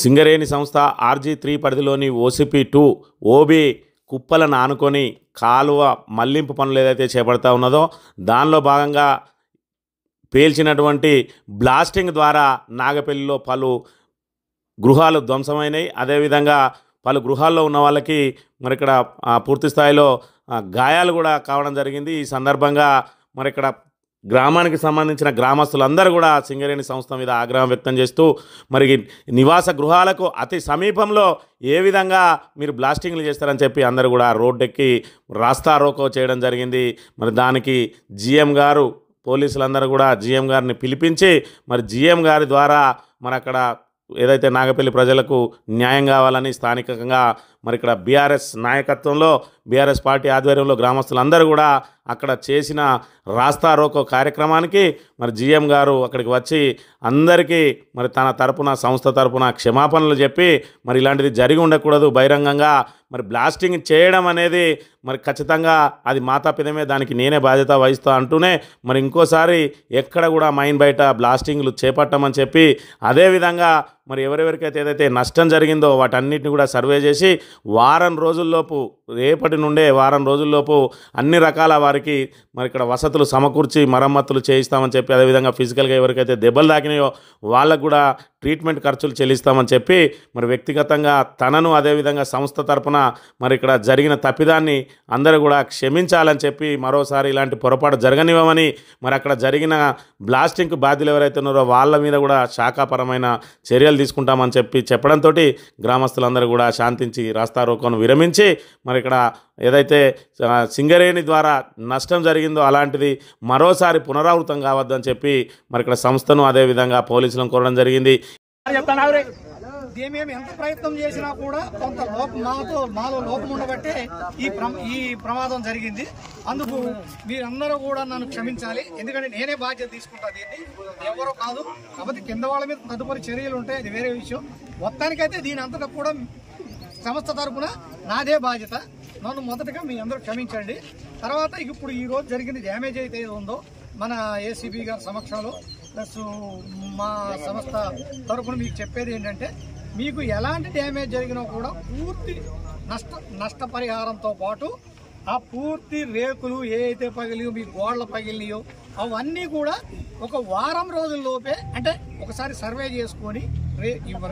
సింగరేణి సంస్థ RG3 పరిధిలోని OCP2 OB కుప్పలను ఆనుకొని కాలువ మళ్లింపు పనులు ఏదైతే చేపడతా ఉన్నదో దానిలో భాగంగా పేల్చినటువంటి బ్లాస్టింగ్ ద్వారా నాగపల్లిలో పలు గృహాలు ధ్వంసమైనాయి. అదేవిధంగా పలు గృహాల్లో ఉన్న వాళ్ళకి మరి ఇక్కడ పూర్తి స్థాయిలో గాయాలు కూడా కావడం జరిగింది. ఈ సందర్భంగా మరి ఇక్కడ గ్రామానికి సంబంధించిన గ్రామస్తులందరూ కూడా సింగరేణి సంస్థ మీద ఆగ్రహం వ్యక్తం చేస్తూ మరి నివాస గృహాలకు అతి సమీపంలో ఏ విధంగా మీరు బ్లాస్టింగ్లు చేస్తారని చెప్పి అందరూ కూడా రోడ్డెక్కి రాస్తా రోకో చేయడం జరిగింది. మరి దానికి GM గారు పోలీసులందరూ కూడా GM గారిని పిలిపించి మరి GM గారి ద్వారా మరి అక్కడ ఏదైతే నాగపల్లి ప్రజలకు న్యాయం కావాలని స్థానికంగా మరి ఇక్కడ BRS నాయకత్వంలో BRS పార్టీ ఆధ్వర్యంలో గ్రామస్తులందరూ కూడా అక్కడ చేసిన రాస్తా రోకో కార్యక్రమానికి మరి GM గారు అక్కడికి వచ్చి అందరికీ మరి తన తరపున సంస్థ తరపున క్షమాపణలు చెప్పి మరి ఇలాంటిది జరిగి ఉండకూడదు, బహిరంగంగా మరి బ్లాస్టింగ్ చేయడం అనేది మరి ఖచ్చితంగా అది మాతాపితమే, దానికి నేనే బాధ్యత వహిస్తా అంటూనే మరి ఇంకోసారి ఎక్కడ కూడా మైన్ బయట బ్లాస్టింగ్లు చేపట్టమని చెప్పి అదేవిధంగా మరి ఎవరెవరికైతే ఏదైతే నష్టం జరిగిందో వాటన్నిటిని కూడా సర్వే చేసి వారం రోజుల్లోపు, రేపటి నుండే వారం రోజుల్లోపు అన్ని రకాల వారికి మరి ఇక్కడ వసతులు సమకూర్చి మరమ్మతులు చేయిస్తామని చెప్పి అదేవిధంగా ఫిజికల్గా ఎవరికైతే దెబ్బలు తాకినాయో వాళ్ళకు కూడా ట్రీట్మెంట్ ఖర్చులు చెల్లిస్తామని చెప్పి మరి వ్యక్తిగతంగా తనను అదేవిధంగా సంస్థ తరపున మరి ఇక్కడ జరిగిన తప్పిదాన్ని అందరూ కూడా క్షమించాలని చెప్పి మరోసారి ఇలాంటి పొరపాటు జరగనివ్వమని మరి అక్కడ జరిగిన బ్లాస్టింగ్కు బాధ్యులు ఎవరైతే ఉన్నారో వాళ్ళ మీద కూడా శాఖాపరమైన చర్యలు తీసుకుంటామని చెప్పి చెప్పడంతో గ్రామస్తులందరూ కూడా శాంతించి రాస్తా రోకోను విరమించి మరి ఇక్కడ ఏదైతే సింగరేణి ద్వారా నష్టం జరిగిందో అలాంటిది మరోసారి పునరావృతం కావద్దని చెప్పి మరి ఇక్కడ సంస్థను అదేవిధంగా పోలీసులను కోరడం జరిగింది. మేము ఎంత ప్రయత్నం చేసినా కూడా కొంత మాలో లోపం ఉండబట్టే ఈ ప్రమాదం జరిగింది. అందుకు మీరందరూ కూడా నన్ను క్షమించాలి, ఎందుకంటే నేనే బాధ్యత తీసుకుంటా. దీన్ని ఎవరో కాదు, కాబట్టి కింద వాళ్ళ మీద తదుపరి చర్యలు ఉంటాయి, అది వేరే విషయం. మొత్తానికైతే దీని అంతటా కూడా సంస్థ తరఫున నాదే బాధ్యత. నన్ను మొదటగా మీ అందరూ క్షమించండి. తర్వాత ఇప్పుడు ఈ రోజు జరిగిన డ్యామేజ్ అయితే ఉందో మన ACP గారి సమక్షంలో ప్లస్ మా సంస్థ తరఫున మీకు చెప్పేది ఏంటంటే, మీకు ఎలాంటి డ్యామేజ్ జరిగినా కూడా పూర్తి నష్టపరిహారంతో పాటు ఆ పూర్తి రేకులు ఏవైతే పగిలియో, మీ గోడలు పగిలినాయో అవన్నీ కూడా ఒక వారం రోజుల్లోపే, అంటే ఒకసారి సర్వే చేసుకొని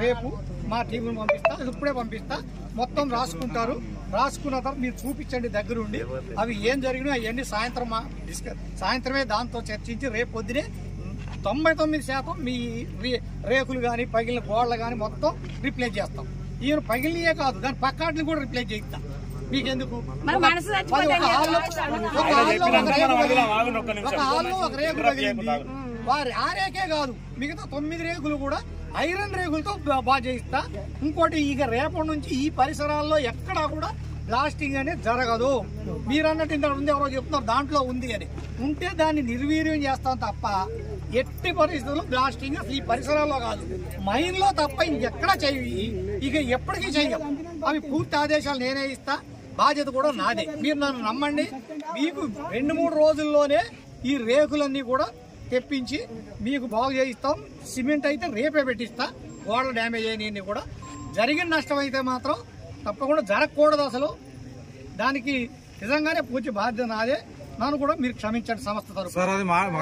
రేపు మా టీంను పంపిస్తా, ఇప్పుడే పంపిస్తా, మొత్తం రాసుకుంటారు. రాసుకున్న తర్వాత మీరు చూపించండి దగ్గరుండి అవి ఏం జరిగినా అవన్నీ సాయంత్రమే దాంతో చర్చించి రేపు పొద్దునే 99% మీ రేకులు కానీ పగిలిన గోడలు కానీ మొత్తం రిప్లేస్ చేస్తాం. ఈయన పగిలియే కాదు, దాని పక్కాటిని కూడా రిప్లేస్ చేయిస్తాం. మీకెందుకు ఒక హాల్లో ఒక రేకు పగిలింది, వారి ఆ రేకే కాదు మిగతా 9 రేకులు కూడా ఐరన్ రేకులతో బాగా చేయిస్తా. ఇంకోటి ఇక రేపటి నుంచి ఈ పరిసరాల్లో ఎక్కడా కూడా బ్లాస్టింగ్ అనేది జరగదు. మీరు అన్నట్టు ఇంత ఉంది, ఎవరో చెప్తున్నారు దాంట్లో ఉంది అని, ఉంటే దాన్ని నిర్వీర్యం చేస్తాం తప్ప ఎట్టి పరిస్థితుల్లో బ్లాస్టింగ్ ఈ పరిసరాల్లో కాదు, మైన్ లో తప్ప ఇంకెక్కడా చెయ్యి, ఇక ఎప్పటికీ చెయ్యం. అవి పూర్తి ఆదేశాలు నేనే ఇస్తా, బాధ్యత కూడా నాదే. మీరు నన్ను నమ్మండి, మీకు 2-3 రోజుల్లోనే ఈ రేకులన్నీ కూడా తెప్పించి మీకు బాగు చేయిస్తాం. సిమెంట్ అయితే రేపే పెట్టిస్తా. గోడలు డ్యామేజ్ అయినవి కూడా, జరిగిన నష్టం అయితే మాత్రం తప్పకుండా జరగకూడదు. అసలు దానికి నిజంగానే పూర్తి బాధ్యత నాదే. నన్ను కూడా మీరు క్షమించండి సంస్థ తరఫున.